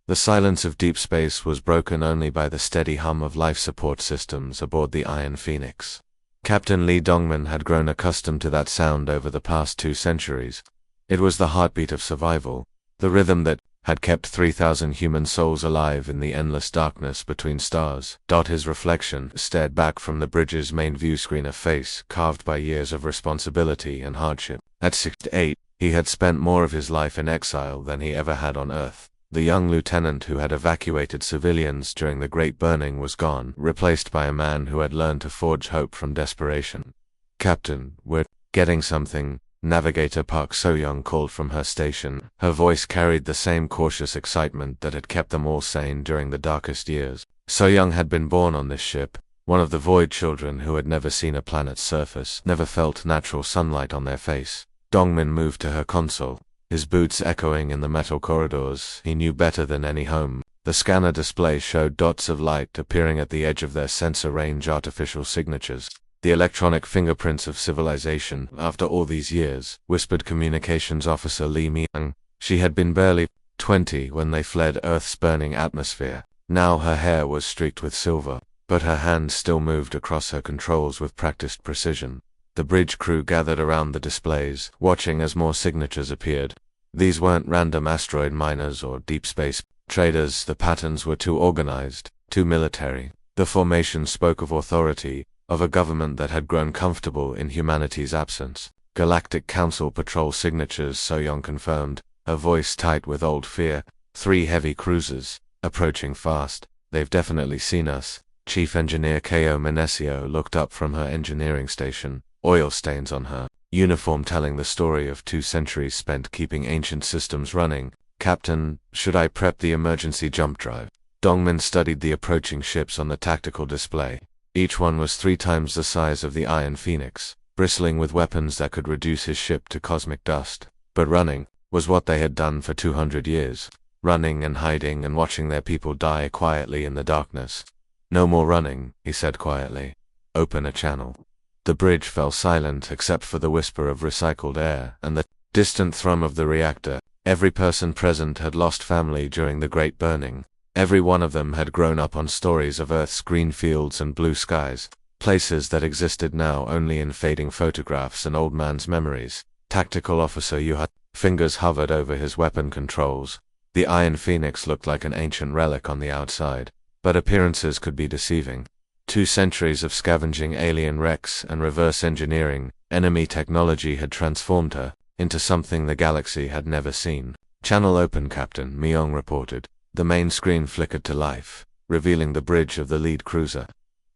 The silence of deep space was broken only by the steady hum of life support systems aboard the Iron Phoenix. Captain Lee Dongman had grown accustomed to that sound over the past 2 centuries. It was the heartbeat of survival, the rhythm that had kept 3,000 human souls alive in the endless darkness between stars. His reflection stared back from the bridge's main view screen, a face carved by years of responsibility and hardship. At 68, he had spent more of his life in exile than he ever had on Earth. The young lieutenant who had evacuated civilians during the Great Burning was gone, replaced by a man who had learned to forge hope from desperation. "Captain, we're getting something," Navigator Park So-young called from her station. Her voice carried the same cautious excitement that had kept them all sane during the darkest years. So-young had been born on this ship, one of the Void children who had never seen a planet's surface, never felt natural sunlight on their face. Dongmin moved to her console, his boots echoing in the metal corridors he knew better than any home. The scanner display showed dots of light appearing at the edge of their sensor range, artificial signatures. "The electronic fingerprints of civilization, after all these years," whispered Communications Officer Li Miang. She had been barely 20 when they fled Earth's burning atmosphere. Now her hair was streaked with silver, but her hands still moved across her controls with practiced precision. The bridge crew gathered around the displays, watching as more signatures appeared. These weren't random asteroid miners or deep space traders. The patterns were too organized, too military. The formation spoke of authority, of a government that had grown comfortable in humanity's absence. "Galactic Council patrol signatures," So-young confirmed, her voice tight with old fear. 3 heavy cruisers, approaching fast. "They've definitely seen us." Chief Engineer Ko Menesio looked up from her engineering station, oil stains on her uniform telling the story of 2 centuries spent keeping ancient systems running. "Captain, should I prep the emergency jump drive?" Dongmin studied the approaching ships on the tactical display. Each one was 3 times the size of the Iron Phoenix, bristling with weapons that could reduce his ship to cosmic dust. But running was what they had done for 200 years. Running and hiding and watching their people die quietly in the darkness. "No more running," he said quietly. "Open a channel." The bridge fell silent except for the whisper of recycled air and the distant thrum of the reactor. Every person present had lost family during the Great Burning. Every one of them had grown up on stories of Earth's green fields and blue skies, places that existed now only in fading photographs and old man's memories. Tactical Officer Yuha fingers hovered over his weapon controls. The Iron Phoenix looked like an ancient relic on the outside, but appearances could be deceiving. 2 centuries of scavenging alien wrecks and reverse engineering enemy technology had transformed her into something the galaxy had never seen. "Channel open, Captain," Myung reported. The main screen flickered to life, revealing the bridge of the lead cruiser.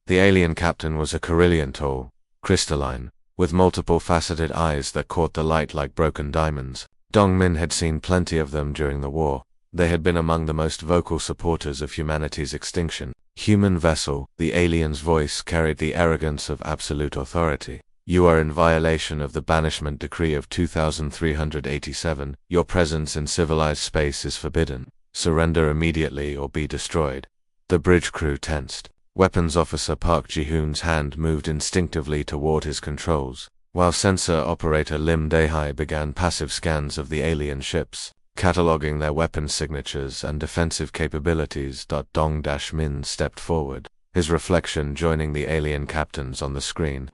The alien captain was a Carillion, tall, crystalline, with multiple faceted eyes that caught the light like broken diamonds. Dongmin had seen plenty of them during the war. They had been among the most vocal supporters of humanity's extinction. "Human vessel," the alien's voice carried the arrogance of absolute authority. "You are in violation of the Banishment Decree of 2387. Your presence in civilized space is forbidden. Surrender immediately or be destroyed." The bridge crew tensed. Weapons Officer Park Ji-hoon's hand moved instinctively toward his controls, while Sensor Operator Lim Dae-hai began passive scans of the alien ships, cataloging their weapons signatures and defensive capabilities. Dong-min stepped forward, his reflection joining the alien captains on the screen.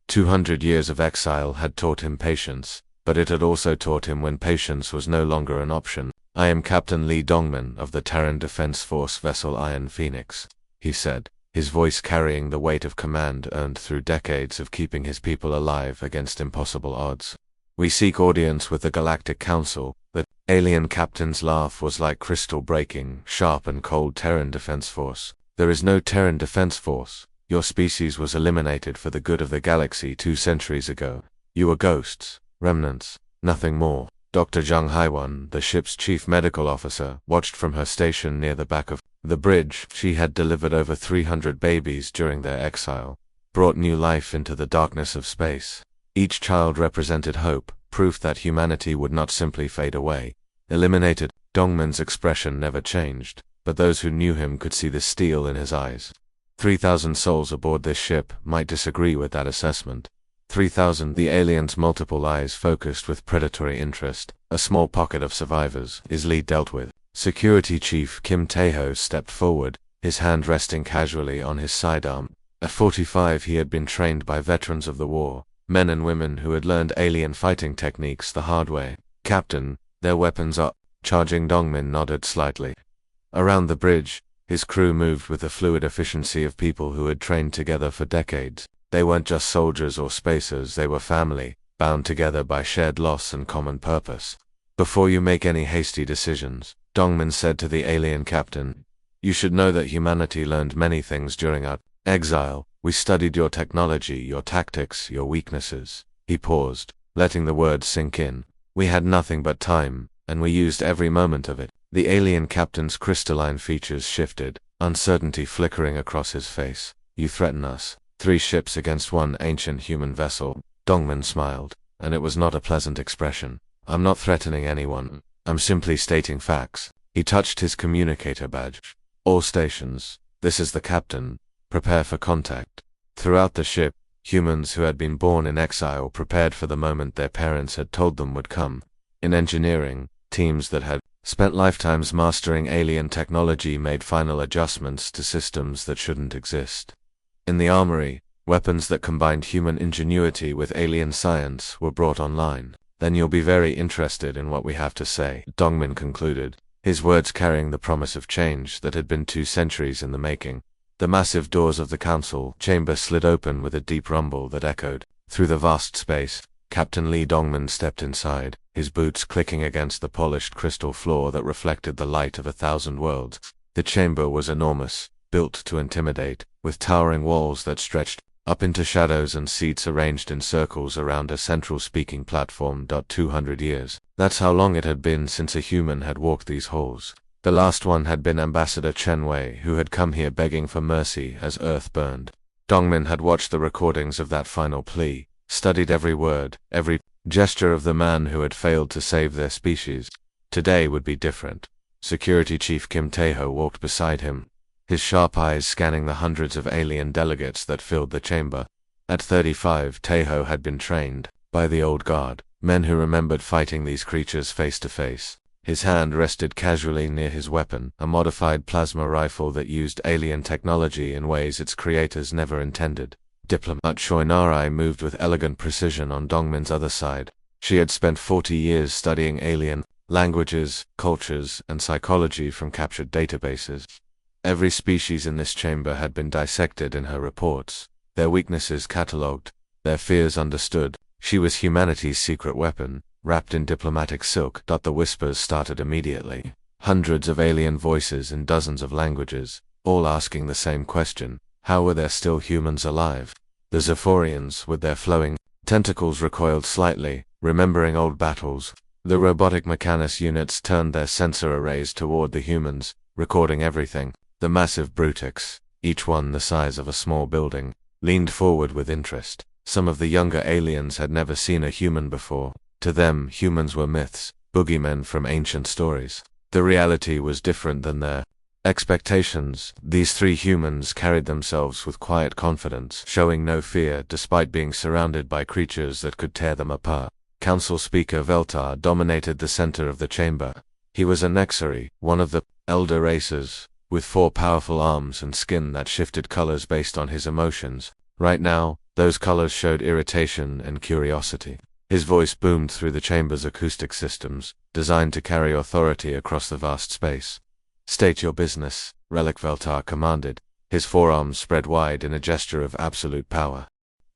200 years of exile had taught him patience, but it had also taught him when patience was no longer an option. "I am Captain Lee Dongman of the Terran Defense Force vessel Iron Phoenix," he said, his voice carrying the weight of command earned through decades of keeping his people alive against impossible odds. "We seek audience with the Galactic Council." The alien captain's laugh was like crystal breaking, sharp and cold. "Terran Defense Force? There is no Terran Defense Force. Your species was eliminated for the good of the galaxy 2 centuries ago. You were ghosts, remnants, nothing more." Dr. Jung Haiwan, the ship's chief medical officer, watched from her station near the back of the bridge. She had delivered over 300 babies during their exile, brought new life into the darkness of space. Each child represented hope, proof that humanity would not simply fade away. Eliminated, Dongman's expression never changed, but those who knew him could see the steel in his eyes. 3,000 souls aboard this ship might disagree with that assessment. 3,000, the alien's multiple eyes focused with predatory interest. "A small pocket of survivors is Lee dealt with. Security Chief Kim Tae-ho stepped forward, his hand resting casually on his sidearm. At 45 he had been trained by veterans of the war, men and women who had learned alien fighting techniques the hard way. "Captain, their weapons up." Charging Dongmin nodded slightly. Around the bridge, his crew moved with the fluid efficiency of people who had trained together for decades. They weren't just soldiers or spacers, they were family, bound together by shared loss and common purpose. "Before you make any hasty decisions," Dongmin said to the alien captain, "you should know that humanity learned many things during our exile. We studied your technology, your tactics, your weaknesses." He paused, letting the words sink in. "We had nothing but time, and we used every moment of it." The alien captain's crystalline features shifted, uncertainty flickering across his face. "You threaten us. 3 ships against 1 ancient human vessel." Dongmin smiled, and it was not a pleasant expression. "I'm not threatening anyone. I'm simply stating facts." He touched his communicator badge. "All stations, this is the captain. Prepare for contact." Throughout the ship, humans who had been born in exile prepared for the moment their parents had told them would come. In engineering, teams that had spent lifetimes mastering alien technology made final adjustments to systems that shouldn't exist. In the armory, weapons that combined human ingenuity with alien science were brought online. "Then you'll be very interested in what we have to say," Dongmin concluded, his words carrying the promise of change that had been 2 centuries in the making. The massive doors of the council chamber slid open with a deep rumble that echoed through the vast space. Captain Lee Dongmin stepped inside, his boots clicking against the polished crystal floor that reflected the light of 1,000 worlds. The chamber was enormous, built to intimidate, with towering walls that stretched up into shadows and seats arranged in circles around a central speaking platform. 200 years. That's how long it had been since a human had walked these halls. The last one had been Ambassador Chen Wei, who had come here begging for mercy as Earth burned. Dongmin had watched the recordings of that final plea, studied every word, every gesture of the man who had failed to save their species. Today would be different. Security Chief Kim Tae-ho walked beside him, his sharp eyes scanning the hundreds of alien delegates that filled the chamber. At 35, Tae-ho had been trained by the old guard, men who remembered fighting these creatures face to face. His hand rested casually near his weapon, a modified plasma rifle that used alien technology in ways its creators never intended. Diplomat Choi Narai moved with elegant precision on Dongmin's other side. She had spent 40 years studying alien languages, cultures, and psychology from captured databases. Every species in this chamber had been dissected in her reports, their weaknesses catalogued, their fears understood. She was humanity's secret weapon, wrapped in diplomatic silk. The whispers started immediately. Hundreds of alien voices in dozens of languages, all asking the same question: how were there still humans alive? The Zephyrians, with their flowing tentacles, recoiled slightly, remembering old battles. The robotic Mechanus units turned their sensor arrays toward the humans, recording everything. The massive brutics, each one the size of a small building, leaned forward with interest. Some of the younger aliens had never seen a human before. To them, humans were myths, boogeymen from ancient stories. The reality was different than their expectations. These 3 humans carried themselves with quiet confidence, showing no fear despite being surrounded by creatures that could tear them apart. Council Speaker Veltar dominated the center of the chamber. He was a Nexari, one of the elder races, with 4 powerful arms and skin that shifted colors based on his emotions. Right now, those colors showed irritation and curiosity. His voice boomed through the chamber's acoustic systems, designed to carry authority across the vast space. "State your business," Relic Veltar commanded, his forearms spread wide in a gesture of absolute power.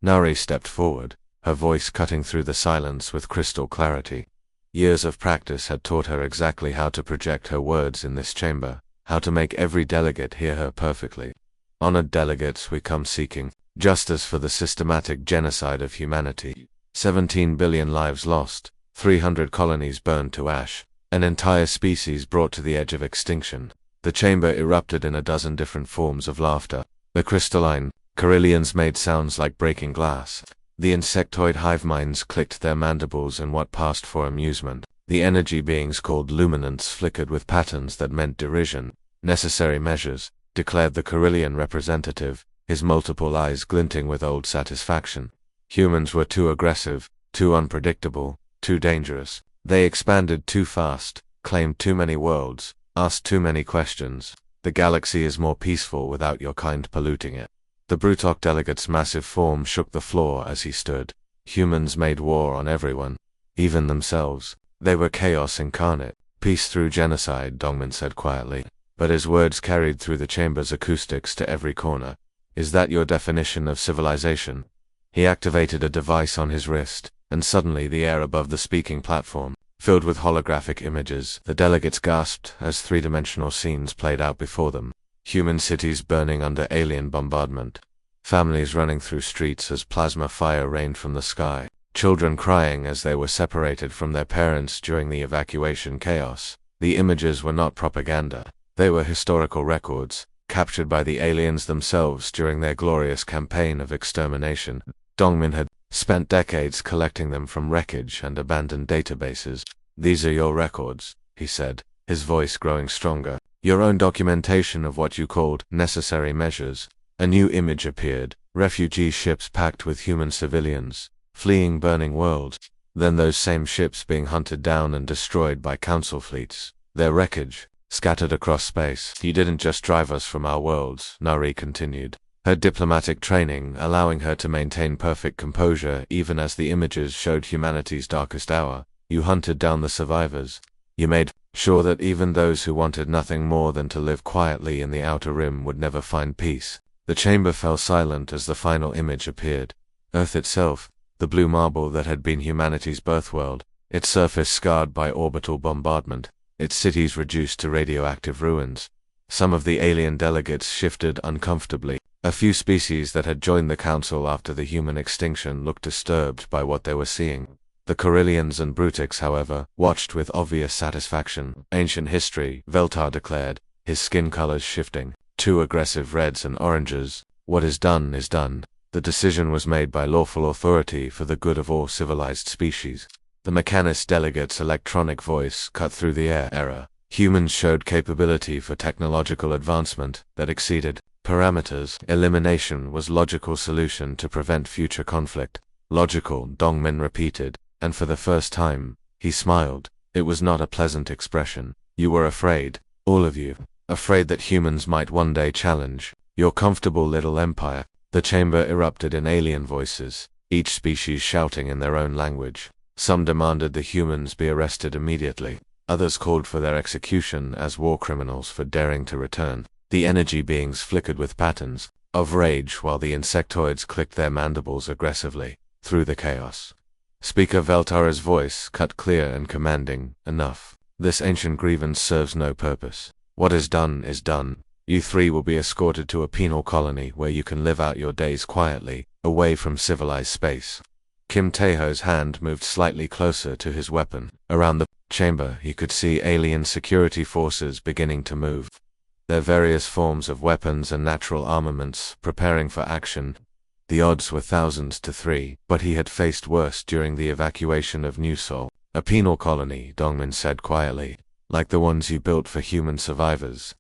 Nari stepped forward, her voice cutting through the silence with crystal clarity. Years of practice had taught her exactly how to project her words in this chamber, how to make every delegate hear her perfectly. "Honored delegates, we come seeking justice for the systematic genocide of humanity. 17 billion lives lost, 300 colonies burned to ash, an entire species brought to the edge of extinction." The chamber erupted in a dozen different forms of laughter. The crystalline Carillions made sounds like breaking glass. The insectoid hive minds clicked their mandibles in what passed for amusement. The energy beings called luminants flickered with patterns that meant derision. "Necessary measures," declared the Carillion representative, his multiple eyes glinting with old satisfaction. Humans were too aggressive, too unpredictable, too dangerous. They expanded too fast, claimed too many worlds, asked too many questions. The galaxy is more peaceful without your kind polluting it. The Brutok delegate's massive form shook the floor as he stood. Humans made war on everyone, even themselves. They were chaos incarnate. Peace through genocide, Dongmin said quietly, but his words carried through the chamber's acoustics to every corner. Is that your definition of civilization? He activated a device on his wrist, and suddenly the air above the speaking platform filled with holographic images. The delegates gasped as three-dimensional scenes played out before them. Human cities burning under alien bombardment. Families running through streets as plasma fire rained from the sky. Children crying as they were separated from their parents during the evacuation chaos. The images were not propaganda. They were historical records, captured by the aliens themselves during their glorious campaign of extermination. Dongmin had spent decades collecting them from wreckage and abandoned databases. These are your records, he said, his voice growing stronger. Your own documentation of what you called necessary measures. A new image appeared, refugee ships packed with human civilians, fleeing burning worlds. Then those same ships being hunted down and destroyed by council fleets. Their wreckage, scattered across space. You didn't just drive us from our worlds, Nari continued, her diplomatic training allowing her to maintain perfect composure even as the images showed humanity's darkest hour. You hunted down the survivors. You made sure that even those who wanted nothing more than to live quietly in the outer rim would never find peace. The chamber fell silent as the final image appeared. Earth itself, the blue marble that had been humanity's birthworld, its surface scarred by orbital bombardment, its cities reduced to radioactive ruins. Some of the alien delegates shifted uncomfortably. A few species that had joined the council after the human extinction looked disturbed by what they were seeing. The Corellians and Brutics, however, watched with obvious satisfaction. Ancient history, Veltar declared, his skin colors shifting. Two aggressive reds and oranges. What is done is done. The decision was made by lawful authority for the good of all civilized species. The Mechanist delegate's electronic voice cut through the air. Humans showed capability for technological advancement that exceeded parameters. Elimination was logical solution to prevent future conflict. Logical, Dongmin repeated, and for the first time, he smiled. It was not a pleasant expression. You were afraid, all of you. Afraid that humans might one day challenge your comfortable little empire. The chamber erupted in alien voices, each species shouting in their own language. Some demanded the humans be arrested immediately. Others called for their execution as war criminals for daring to return. The energy beings flickered with patterns of rage while the insectoids clicked their mandibles aggressively through the chaos. Speaker Veltara's voice cut clear and commanding. Enough. This ancient grievance serves no purpose. What is done is done. You three will be escorted to a penal colony where you can live out your days quietly, away from civilized space. Kim Taeho's hand moved slightly closer to his weapon. Around the chamber, he could see alien security forces beginning to move. Their various forms of weapons and natural armaments preparing for action. The odds were thousands to 3, but he had faced worse during the evacuation of New Seoul. A penal colony, Dongmin said quietly. Like the ones you built for human survivors.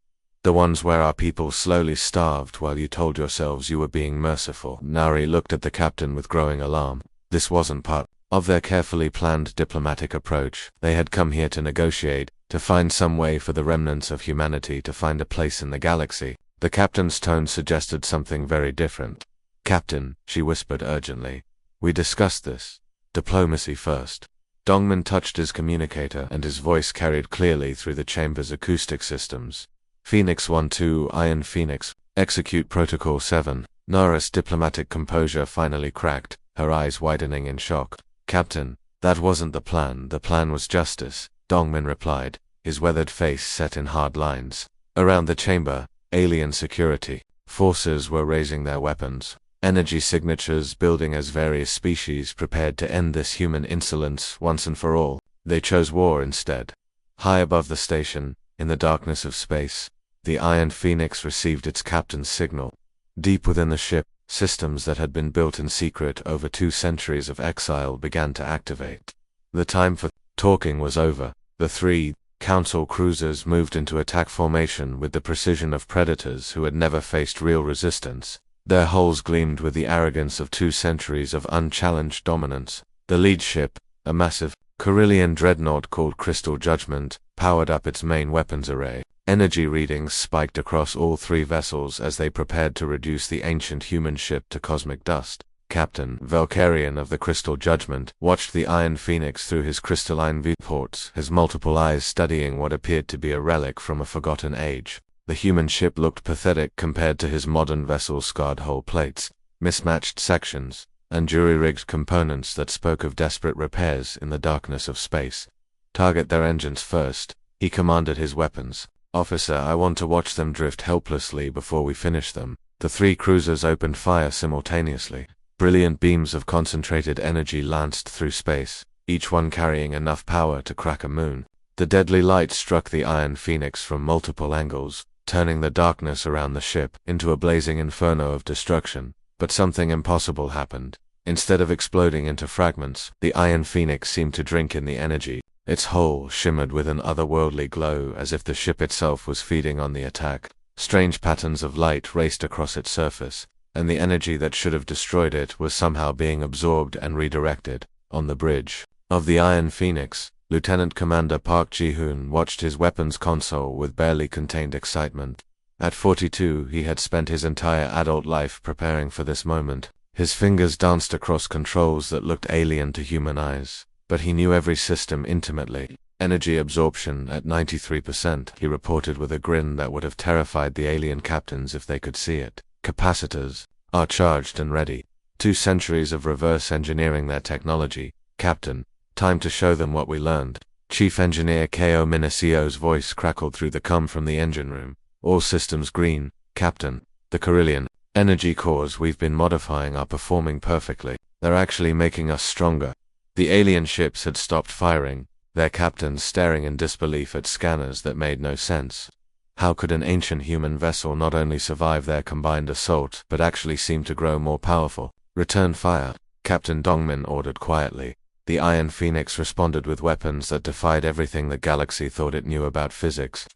The ones where our people slowly starved while you told yourselves you were being merciful. Nari looked at the captain with growing alarm. This wasn't part of their carefully planned diplomatic approach. They had come here to negotiate, to find some way for the remnants of humanity to find a place in the galaxy. The captain's tone suggested something very different. Captain, she whispered urgently. We discussed this. Diplomacy first. Dongmin touched his communicator and his voice carried clearly through the chamber's acoustic systems. Phoenix 1-2 Iron Phoenix, execute Protocol 7. Nara's diplomatic composure finally cracked, her eyes widening in shock. Captain, that wasn't the plan was justice, Dongmin replied, his weathered face set in hard lines. Around the chamber, alien security forces were raising their weapons. Energy signatures building as various species prepared to end this human insolence once and for all. They chose war instead. High above the station, in the darkness of space, the Iron Phoenix received its captain's signal. Deep within the ship, systems that had been built in secret over 2 centuries of exile began to activate. The time for talking was over. The 3 Council cruisers moved into attack formation with the precision of predators who had never faced real resistance. Their hulls gleamed with the arrogance of 2 centuries of unchallenged dominance. The lead ship, a massive Corellian dreadnought called Crystal Judgment, powered up its main weapons array. Energy readings spiked across all three vessels as they prepared to reduce the ancient human ship to cosmic dust. Captain Valkyrian of the Crystal Judgment watched the Iron Phoenix through his crystalline viewports, his multiple eyes studying what appeared to be a relic from a forgotten age. The human ship looked pathetic compared to his modern vessel's scarred hull plates, mismatched sections, and jury-rigged components that spoke of desperate repairs in the darkness of space. "Target their engines first," he commanded his weapons. "Officer, I want to watch them drift helplessly before we finish them." The three cruisers opened fire simultaneously. Brilliant beams of concentrated energy lanced through space, each one carrying enough power to crack a moon. The deadly light struck the Iron Phoenix from multiple angles, turning the darkness around the ship into a blazing inferno of destruction. But something impossible happened. Instead of exploding into fragments, the Iron Phoenix seemed to drink in the energy. Its hull shimmered with an otherworldly glow as if the ship itself was feeding on the attack. Strange patterns of light raced across its surface, and the energy that should have destroyed it was somehow being absorbed and redirected. On the bridge of the Iron Phoenix, Lieutenant Commander Park Ji-hoon watched his weapons console with barely contained excitement. At 42, he had spent his entire adult life preparing for this moment. His fingers danced across controls that looked alien to human eyes, but he knew every system intimately. "Energy absorption at 93%, he reported with a grin that would have terrified the alien captains if they could see it. "Capacitors are charged and ready. 2 centuries of reverse engineering their technology, Captain. Time to show them what we learned." Chief Engineer Ko Minasio's voice crackled through the cum from the engine room. "All systems green, Captain. The Carillion energy cores we've been modifying are performing perfectly. They're actually making us stronger." The alien ships had stopped firing, their captains staring in disbelief at scanners that made no sense. How could an ancient human vessel not only survive their combined assault, but actually seem to grow more powerful? "Return fire," Captain Dongmin ordered quietly. The Iron Phoenix responded with weapons that defied everything the galaxy thought it knew about physics.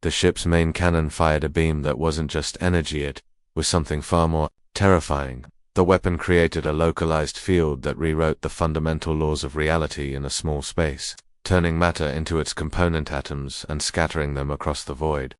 The ship's main cannon fired a beam that wasn't just energy, it was something far more terrifying. The weapon created a localized field that rewrote the fundamental laws of reality in a small space, turning matter into its component atoms and scattering them across the void.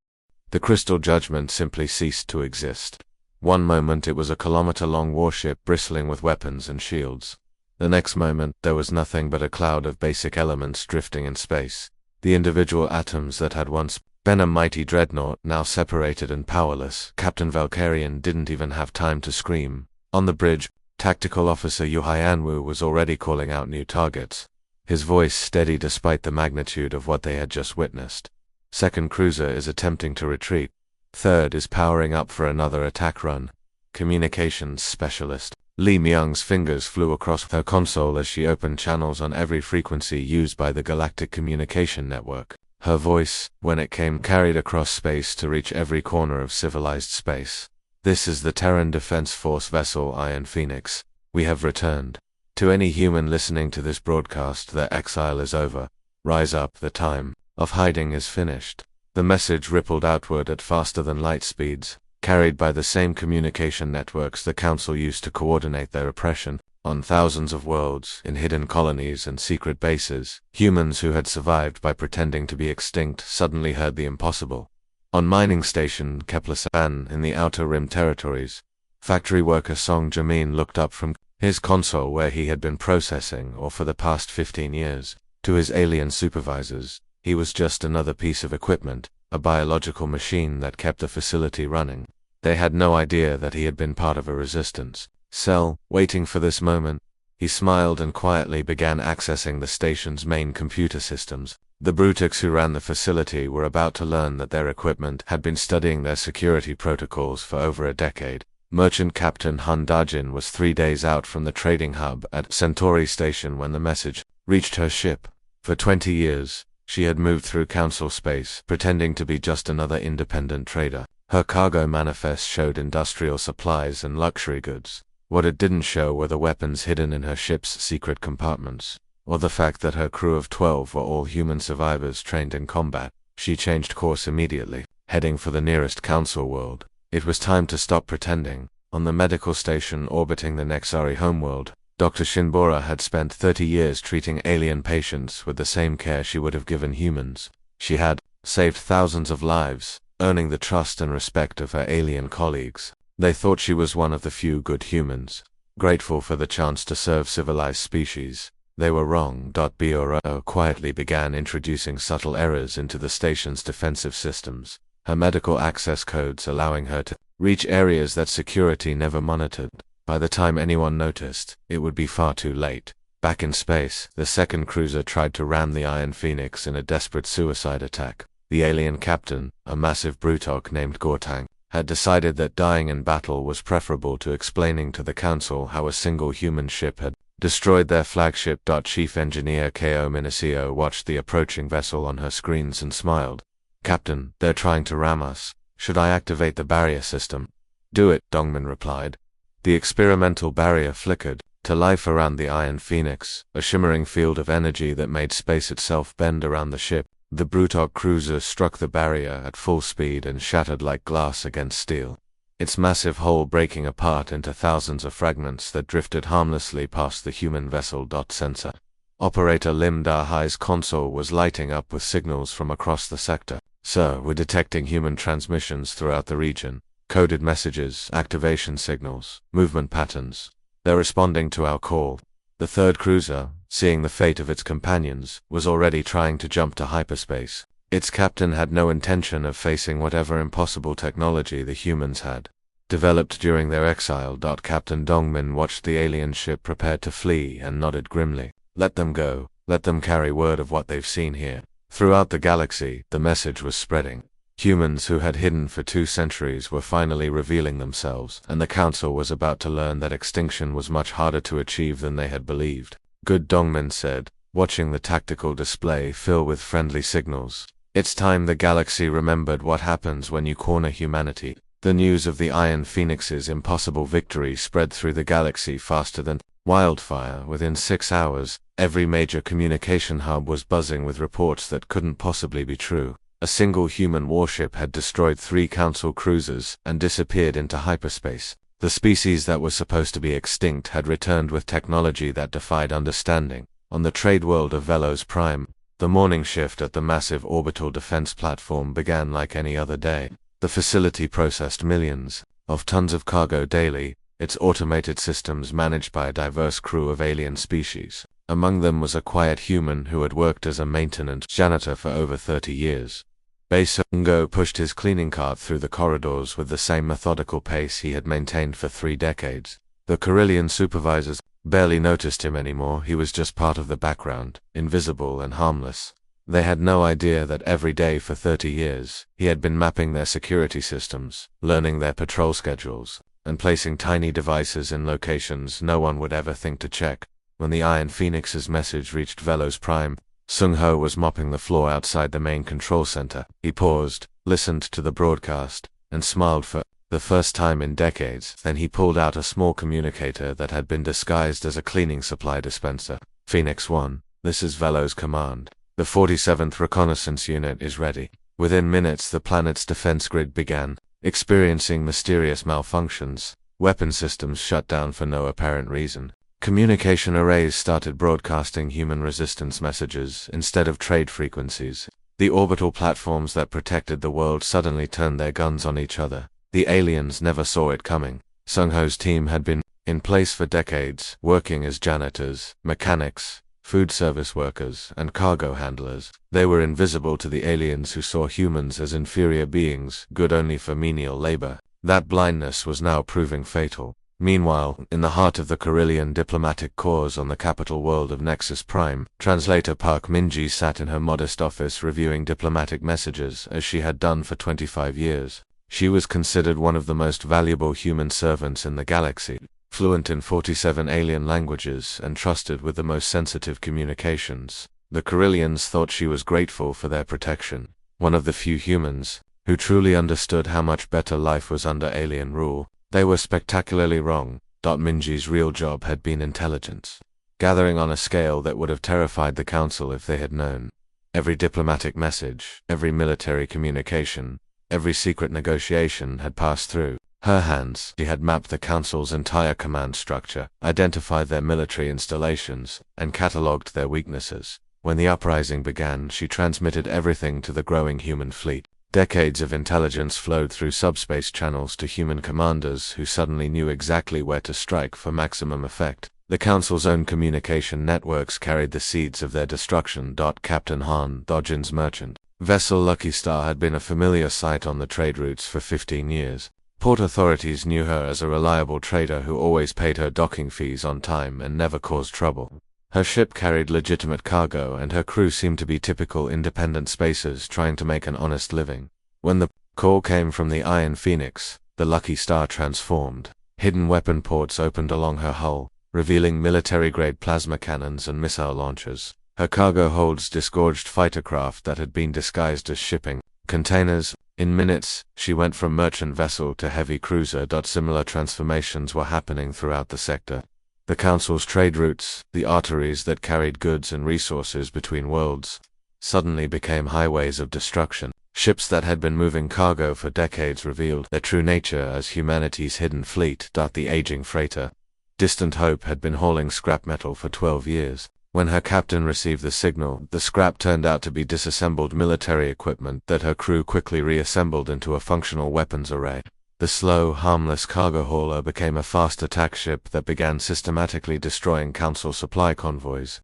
The Crystal Judgment simply ceased to exist. One moment it was a kilometer-long warship bristling with weapons and shields. The next moment there was nothing but a cloud of basic elements drifting in space. The individual atoms that had once been a mighty dreadnought now separated and powerless. Captain Valkyrian didn't even have time to scream. On the bridge, Tactical Officer Yu Hyanwu was already calling out new targets, his voice steady despite the magnitude of what they had just witnessed. "Second cruiser is attempting to retreat. Third is powering up for another attack run." Communications specialist Lee Myung's fingers flew across her console as she opened channels on every frequency used by the Galactic Communication Network. Her voice, when it came, carried across space to reach every corner of civilized space. "This is the Terran Defense Force vessel Iron Phoenix. We have returned. To any human listening to this broadcast, their exile is over. Rise up, the time of hiding is finished." The message rippled outward at faster than light speeds, carried by the same communication networks the Council used to coordinate their oppression. On thousands of worlds, in hidden colonies and secret bases, humans who had survived by pretending to be extinct suddenly heard the impossible. On mining station Kepler-7 in the Outer Rim territories, factory worker Song Jamin looked up from his console where he had been processing or for the past 15 years. To his alien supervisors, he was just another piece of equipment, a biological machine that kept the facility running. They had no idea that he had been part of a resistance cell, waiting for this moment. He smiled and quietly began accessing the station's main computer systems. The brutics who ran the facility were about to learn that their equipment had been studying their security protocols for over a decade. Merchant Captain Han Dajin was 3 days out from the trading hub at Centauri Station when the message reached her ship. For 20 years, she had moved through council space, pretending to be just another independent trader. Her cargo manifest showed industrial supplies and luxury goods. What it didn't show were the weapons hidden in her ship's secret compartments, or the fact that her crew of 12 were all human survivors trained in combat. She changed course immediately, heading for the nearest council world. It was time to stop pretending. On the medical station orbiting the Nexari homeworld, Dr. Shinbora had spent 30 years treating alien patients with the same care she would have given humans. She had saved thousands of lives, earning the trust and respect of her alien colleagues. They thought she was one of the few good humans, grateful for the chance to serve civilized species. They were wrong. Bureau quietly began introducing subtle errors into the station's defensive systems, her medical access codes allowing her to reach areas that security never monitored. By the time anyone noticed, it would be far too late. Back in space, the second cruiser tried to ram the Iron Phoenix in a desperate suicide attack. The alien captain, a massive Brutok named Gortang, had decided that dying in battle was preferable to explaining to the Council how a single human ship had destroyed their flagship. Chief Engineer Ko Minicio watched the approaching vessel on her screens and smiled. "Captain, they're trying to ram us. Should I activate the barrier system?" "Do it," Dongman replied. The experimental barrier flickered to life around the Iron Phoenix, a shimmering field of energy that made space itself bend around the ship. The Brutok cruiser struck the barrier at full speed and shattered like glass against steel, its massive hull breaking apart into thousands of fragments that drifted harmlessly past the human vessel. Sensor operator Lim Da-Hai's console was lighting up with signals from across the sector. "Sir, we're detecting human transmissions throughout the region. Coded messages, activation signals, movement patterns. They're responding to our call." The third cruiser, seeing the fate of its companions, was already trying to jump to hyperspace. Its captain had no intention of facing whatever impossible technology the humans had developed during their exile. Captain Dongmin watched the alien ship prepared to flee and nodded grimly. "Let them go. Let them carry word of what they've seen here." Throughout the galaxy, the message was spreading. Humans who had hidden for 2 centuries were finally revealing themselves, and the Council was about to learn that extinction was much harder to achieve than they had believed. "Good," Dongmin said, watching the tactical display fill with friendly signals. "It's time the galaxy remembered what happens when you corner humanity." The news of the Iron Phoenix's impossible victory spread through the galaxy faster than wildfire. Within 6 hours, every major communication hub was buzzing with reports that couldn't possibly be true. A single human warship had destroyed 3 Council cruisers and disappeared into hyperspace. The species that was supposed to be extinct had returned with technology that defied understanding. On the trade world of Velos Prime, the morning shift at the massive orbital defense platform began like any other day. The facility processed millions of tons of cargo daily, its automated systems managed by a diverse crew of alien species. Among them was a quiet human who had worked as a maintenance janitor for over 30 years. Bae-Sung-go pushed his cleaning cart through the corridors with the same methodical pace he had maintained for 3 decades. The Carillion supervisors barely noticed him anymore. He was just part of the background, invisible and harmless. They had no idea that every day for 30 years, he had been mapping their security systems, learning their patrol schedules, and placing tiny devices in locations no one would ever think to check. When the Iron Phoenix's message reached Velos Prime, Sung-ho was mopping the floor outside the main control center. He paused, listened to the broadcast, and smiled for the first time in decades. Then he pulled out a small communicator that had been disguised as a cleaning supply dispenser. "Phoenix 1, this is Velos Command. The 47th Reconnaissance Unit is ready." Within minutes the planet's defense grid began experiencing mysterious malfunctions. Weapon systems shut down for no apparent reason. Communication arrays started broadcasting human resistance messages instead of trade frequencies. The orbital platforms that protected the world suddenly turned their guns on each other. The aliens never saw it coming. Sung-ho's team had been in place for decades, working as janitors, mechanics, food service workers, and cargo handlers. They were invisible to the aliens who saw humans as inferior beings, good only for menial labor. That blindness was now proving fatal. Meanwhile, in the heart of the Carillion diplomatic corps on the capital world of Nexus Prime, translator Park Minji sat in her modest office reviewing diplomatic messages as she had done for 25 years. She was considered one of the most valuable human servants in the galaxy, fluent in 47 alien languages and trusted with the most sensitive communications. The Carillions thought she was grateful for their protection. One of the few humans who truly understood how much better life was under alien rule. They were spectacularly wrong. Minji's real job had been intelligence, gathering on a scale that would have terrified the Council if they had known. Every diplomatic message, every military communication, every secret negotiation had passed through her hands. She had mapped the Council's entire command structure, identified their military installations, and catalogued their weaknesses. When the uprising began, she transmitted everything to the growing human fleet. Decades of intelligence flowed through subspace channels to human commanders who suddenly knew exactly where to strike for maximum effect. The Council's own communication networks carried the seeds of their destruction. Captain Han, Dodgin's merchant vessel Lucky Star had been a familiar sight on the trade routes for 15 years. Port authorities knew her as a reliable trader who always paid her docking fees on time and never caused trouble. Her ship carried legitimate cargo, and her crew seemed to be typical independent spacers trying to make an honest living. When the call came from the Iron Phoenix, the Lucky Star transformed. Hidden weapon ports opened along her hull, revealing military-grade plasma cannons and missile launchers. Her cargo holds disgorged fighter craft that had been disguised as shipping containers. In minutes, she went from merchant vessel to heavy cruiser. Similar transformations were happening throughout the sector. The Council's trade routes, the arteries that carried goods and resources between worlds, suddenly became highways of destruction. Ships that had been moving cargo for decades revealed their true nature as humanity's hidden fleet. The aging freighter Distant Hope had been hauling scrap metal for 12 years. When her captain received the signal, the scrap turned out to be disassembled military equipment that her crew quickly reassembled into a functional weapons array. The slow, harmless cargo hauler became a fast attack ship that began systematically destroying Council supply convoys.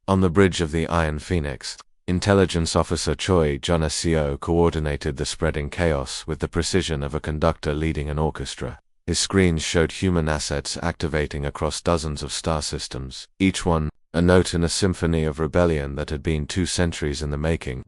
On the bridge of the Iron Phoenix, Intelligence Officer Choi Jun-seo coordinated the spreading chaos with the precision of a conductor leading an orchestra. His screens showed human assets activating across dozens of star systems, each one a note in a symphony of rebellion that had been 2 centuries in the making.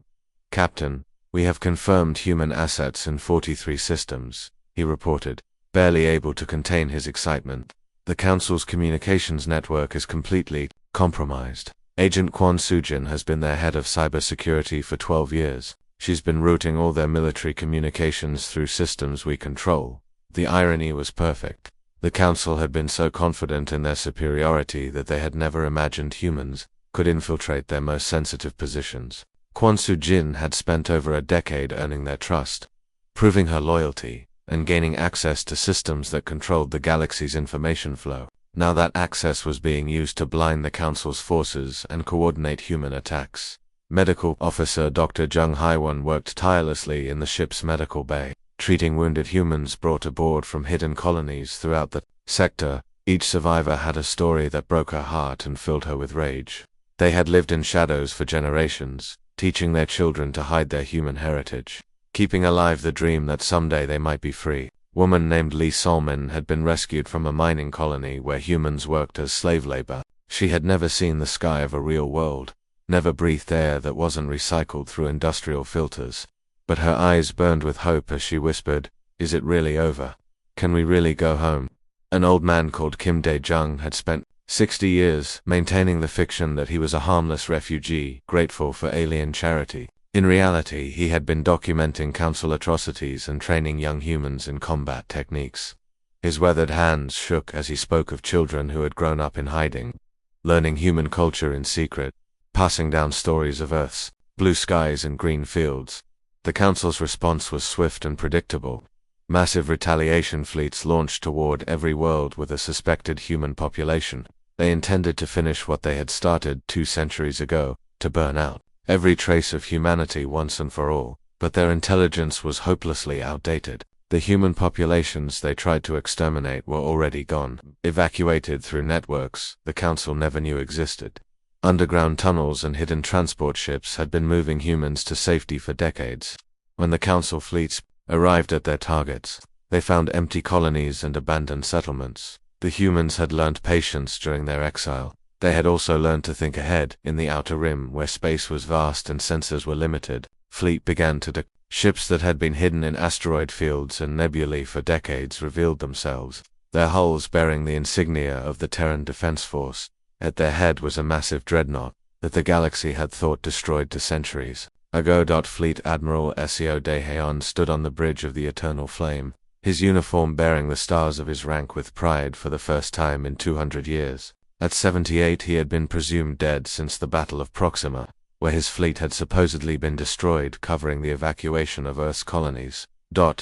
"Captain, we have confirmed human assets in 43 systems," he reported, barely able to contain his excitement. "The Council's communications network is completely compromised. Agent Kwon Soo-jin has been their head of cybersecurity for 12 years. She's been routing all their military communications through systems we control." The irony was perfect. The Council had been so confident in their superiority that they had never imagined humans could infiltrate their most sensitive positions. Kwon Soo-jin had spent over a decade earning their trust, proving her loyalty, and gaining access to systems that controlled the galaxy's information flow. Now that access was being used to blind the Council's forces and coordinate human attacks. Medical Officer Dr. Jung Hae-won worked tirelessly in the ship's medical bay, treating wounded humans brought aboard from hidden colonies throughout the sector. Each survivor had a story that broke her heart and filled her with rage. They had lived in shadows for generations, teaching their children to hide their human heritage, keeping alive the dream that someday they might be free. Woman named Lee Solman had been rescued from a mining colony where humans worked as slave labor. She had never seen the sky of a real world, never breathed air that wasn't recycled through industrial filters. But her eyes burned with hope as she whispered, "Is it really over? Can we really go home?" An old man called Kim Dae-jung had spent 60 years maintaining the fiction that he was a harmless refugee, grateful for alien charity. In reality, he had been documenting Council atrocities and training young humans in combat techniques. His weathered hands shook as he spoke of children who had grown up in hiding, learning human culture in secret, passing down stories of Earth's blue skies and green fields. The Council's response was swift and predictable. Massive retaliation fleets launched toward every world with a suspected human population. They intended to finish what they had started 2 centuries ago, to burn out every trace of humanity once and for all. But their intelligence was hopelessly outdated. The human populations they tried to exterminate were already gone, evacuated through networks the Council never knew existed. Underground tunnels and hidden transport ships had been moving humans to safety for decades. When the Council fleets arrived at their targets, they found empty colonies and abandoned settlements. The humans had learned patience during their exile. They had also learned to think ahead. In the Outer Rim, where space was vast and sensors were limited, fleet began to decline. Ships that had been hidden in asteroid fields and nebulae for decades revealed themselves, their hulls bearing the insignia of the Terran Defense Force. At their head was a massive dreadnought that the galaxy had thought destroyed to centuries ago. Fleet Admiral Seo Daehaeon stood on the bridge of the Eternal Flame, his uniform bearing the stars of his rank with pride for the first time in 200 years. At 78 he had been presumed dead since the Battle of Proxima, where his fleet had supposedly been destroyed covering the evacuation of Earth's colonies.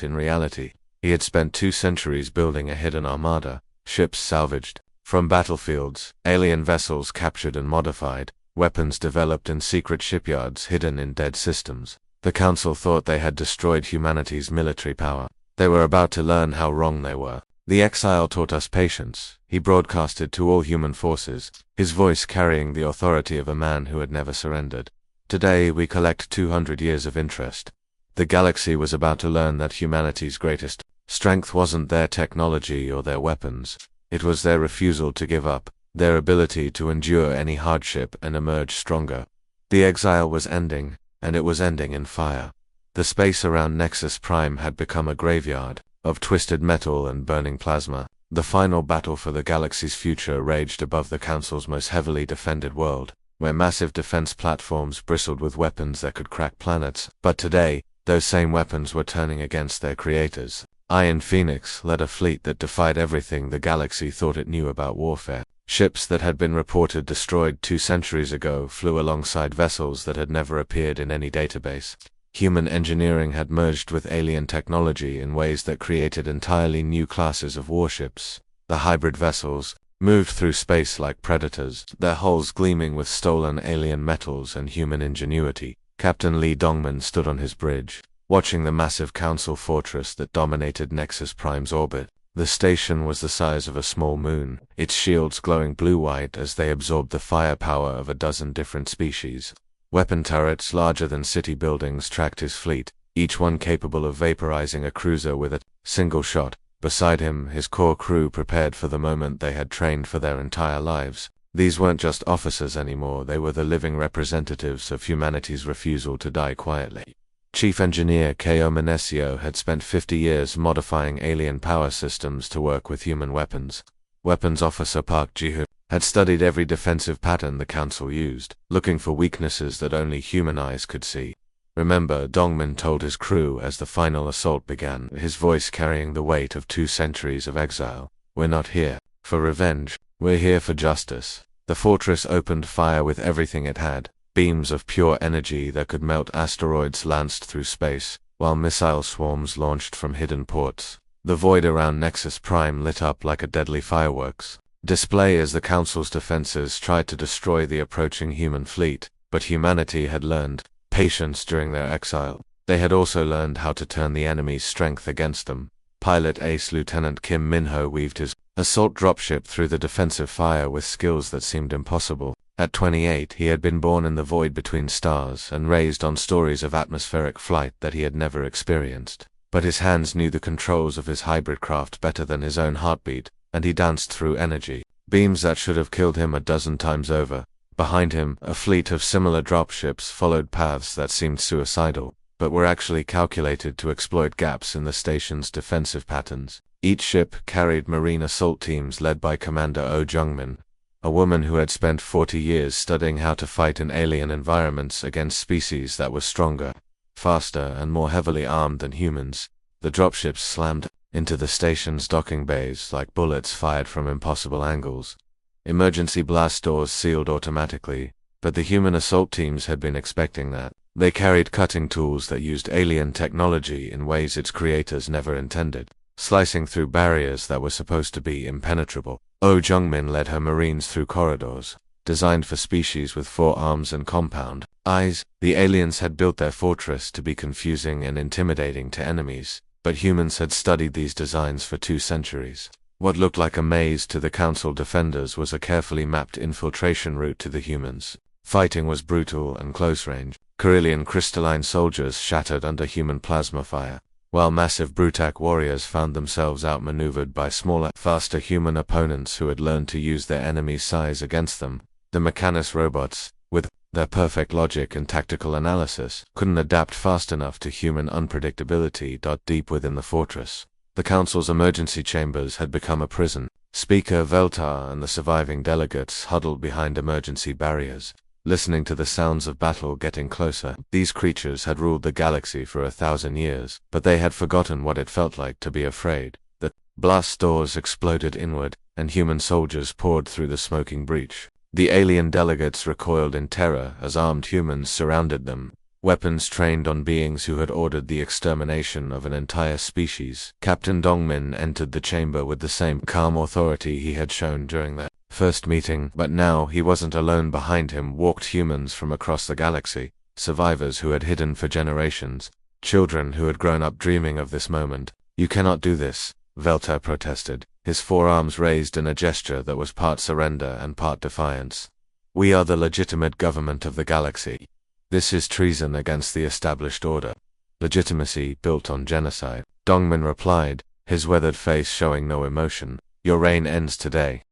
In reality, he had spent 2 centuries building a hidden armada, ships salvaged from battlefields, alien vessels captured and modified, weapons developed in secret shipyards hidden in dead systems. The Council thought they had destroyed humanity's military power. They were about to learn how wrong they were. The Exile taught us patience, he broadcasted to all human forces, his voice carrying the authority of a man who had never surrendered. Today we collect 200 years of interest. The galaxy was about to learn that humanity's greatest strength wasn't their technology or their weapons. It was their refusal to give up, their ability to endure any hardship and emerge stronger. The Exile was ending, and it was ending in fire. The space around Nexus Prime had become a graveyard of twisted metal and burning plasma. The final battle for the galaxy's future raged above the Council's most heavily defended world, where massive defense platforms bristled with weapons that could crack planets. But today, those same weapons were turning against their creators. Iron Phoenix led a fleet that defied everything the galaxy thought it knew about warfare. Ships that had been reported destroyed 2 centuries ago flew alongside vessels that had never appeared in any database. Human engineering had merged with alien technology in ways that created entirely new classes of warships. The hybrid vessels moved through space like predators, their hulls gleaming with stolen alien metals and human ingenuity. Captain Lee Dongman stood on his bridge, watching the massive Council fortress that dominated Nexus Prime's orbit. The station was the size of a small moon, its shields glowing blue-white as they absorbed the firepower of a dozen different species. Weapon turrets larger than city buildings tracked his fleet, each one capable of vaporizing a cruiser with a single shot. Beside him, his core crew prepared for the moment they had trained for their entire lives. These weren't just officers anymore, they were the living representatives of humanity's refusal to die quietly. Chief Engineer Ko Minesio had spent 50 years modifying alien power systems to work with human weapons. Weapons Officer Park Ji-hoon had studied every defensive pattern the Council used, looking for weaknesses that only human eyes could see. Remember, Dongman told his crew as the final assault began, his voice carrying the weight of 2 centuries of exile. We're not here for revenge, we're here for justice. The fortress opened fire with everything it had. Beams of pure energy that could melt asteroids lanced through space, while missile swarms launched from hidden ports. The void around Nexus Prime lit up like a deadly fireworks display as the Council's defenses tried to destroy the approaching human fleet. But humanity had learned patience during their exile. They had also learned how to turn the enemy's strength against them. Pilot Ace Lieutenant Kim Min-ho weaved his assault dropship through the defensive fire with skills that seemed impossible. At 28, he had been born in the void between stars and raised on stories of atmospheric flight that he had never experienced. But his hands knew the controls of his hybrid craft better than his own heartbeat, and he danced through energy. Beams that should have killed him a dozen times over. Behind him, a fleet of similar dropships followed paths that seemed suicidal, but were actually calculated to exploit gaps in the station's defensive patterns. Each ship carried marine assault teams led by Commander Oh Jungmin, a woman who had spent 40 years studying how to fight in alien environments against species that were stronger, faster, and more heavily armed than humans. The dropships slammed into the station's docking bays like bullets fired from impossible angles. Emergency blast doors sealed automatically, but the human assault teams had been expecting that. They carried cutting tools that used alien technology in ways its creators never intended, slicing through barriers that were supposed to be impenetrable. Oh Jungmin led her marines through corridors, designed for species with 4 arms and compound eyes. The aliens had built their fortress to be confusing and intimidating to enemies, but humans had studied these designs for 2 centuries. What looked like a maze to the Council defenders was a carefully mapped infiltration route to the humans. Fighting was brutal and close-range. Carillion crystalline soldiers shattered under human plasma fire, while massive Brutak warriors found themselves outmaneuvered by smaller, faster human opponents who had learned to use their enemy's size against them. The Mechanus robots, with their perfect logic and tactical analysis, couldn't adapt fast enough to human unpredictability. Deep within the fortress, the Council's emergency chambers had become a prison. Speaker Veltar and the surviving delegates huddled behind emergency barriers, listening to the sounds of battle getting closer. These creatures had ruled the galaxy for 1,000 years, but they had forgotten what it felt like to be afraid. The blast doors exploded inward, and human soldiers poured through the smoking breach. The alien delegates recoiled in terror as armed humans surrounded them, weapons trained on beings who had ordered the extermination of an entire species. Captain Dongmin entered the chamber with the same calm authority he had shown during the first meeting, but now he wasn't alone. Behind him walked humans from across the galaxy, survivors who had hidden for generations, children who had grown up dreaming of this moment. "You cannot do this," Velter protested, his forearms raised in a gesture that was part surrender and part defiance. "We are the legitimate government of the galaxy. This is treason against the established order. Legitimacy built on genocide." Dongmin replied, his weathered face showing no emotion. "Your reign ends today."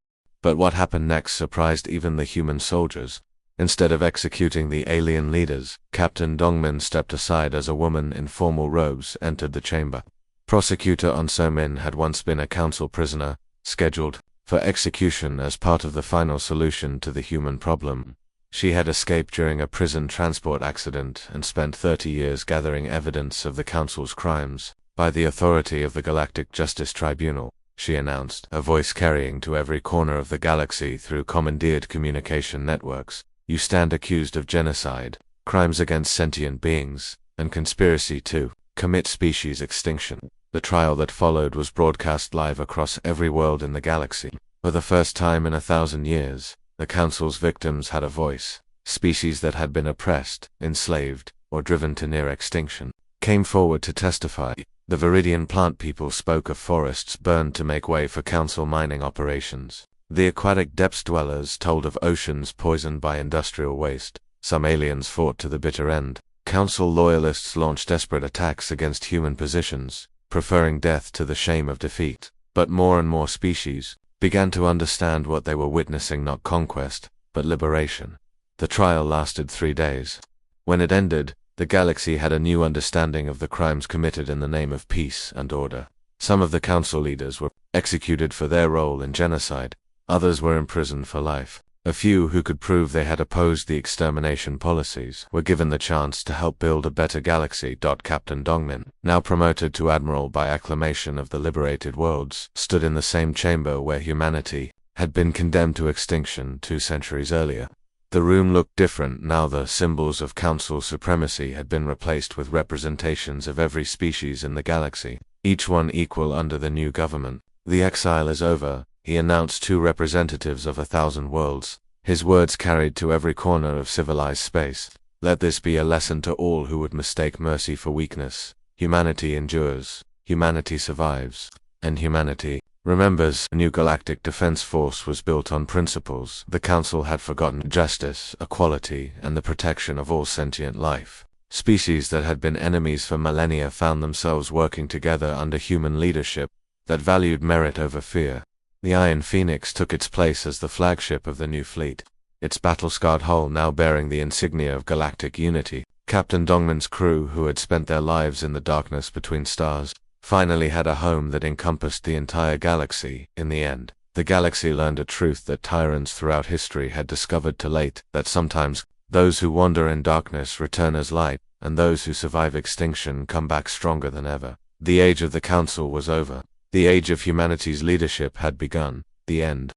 But what happened next surprised even the human soldiers. Instead of executing the alien leaders, Captain Dongmin stepped aside as a woman in formal robes entered the chamber. Prosecutor On So-min had once been a council prisoner, scheduled for execution as part of the final solution to the human problem. She had escaped during a prison transport accident and spent 30 years gathering evidence of the council's crimes. "By the authority of the Galactic Justice Tribunal," she announced, a voice carrying to every corner of the galaxy through commandeered communication networks, "you stand accused of genocide, crimes against sentient beings, and conspiracy to commit species extinction." The trial that followed was broadcast live across every world in the galaxy. For the first time in 1,000 years, the Council's victims had a voice. Species that had been oppressed, enslaved, or driven to near extinction came forward to testify. The Viridian plant people spoke of forests burned to make way for Council mining operations. The aquatic depths dwellers told of oceans poisoned by industrial waste. Some aliens fought to the bitter end. Council loyalists launched desperate attacks against human positions, preferring death to the shame of defeat. But more and more species began to understand what they were witnessing: not conquest, but liberation. The trial lasted 3 days. When it ended, the galaxy had a new understanding of the crimes committed in the name of peace and order. Some of the council leaders were executed for their role in genocide, others were imprisoned for life. A few who could prove they had opposed the extermination policies were given the chance to help build a better galaxy. Captain Dongmin, now promoted to admiral by acclamation of the liberated worlds, stood in the same chamber where humanity had been condemned to extinction 2 centuries earlier. The room looked different now. The symbols of council supremacy had been replaced with representations of every species in the galaxy, each one equal under the new government. "The exile is over," he announced, 2 representatives of 1,000 worlds, his words carried to every corner of civilized space. "Let this be a lesson to all who would mistake mercy for weakness. Humanity endures, humanity survives, and humanity remembers." A new galactic defense force was built on principles the Council had forgotten: justice, equality, and the protection of all sentient life. Species that had been enemies for millennia found themselves working together under human leadership that valued merit over fear. The Iron Phoenix took its place as the flagship of the new fleet, its battle-scarred hull now bearing the insignia of galactic unity. Captain Dongmin's crew, who had spent their lives in the darkness between stars, finally had a home that encompassed the entire galaxy. In the end, the galaxy learned a truth that tyrants throughout history had discovered too late, that sometimes those who wander in darkness return as light, and those who survive extinction come back stronger than ever. The age of the Council was over. The age of humanity's leadership had begun. The end.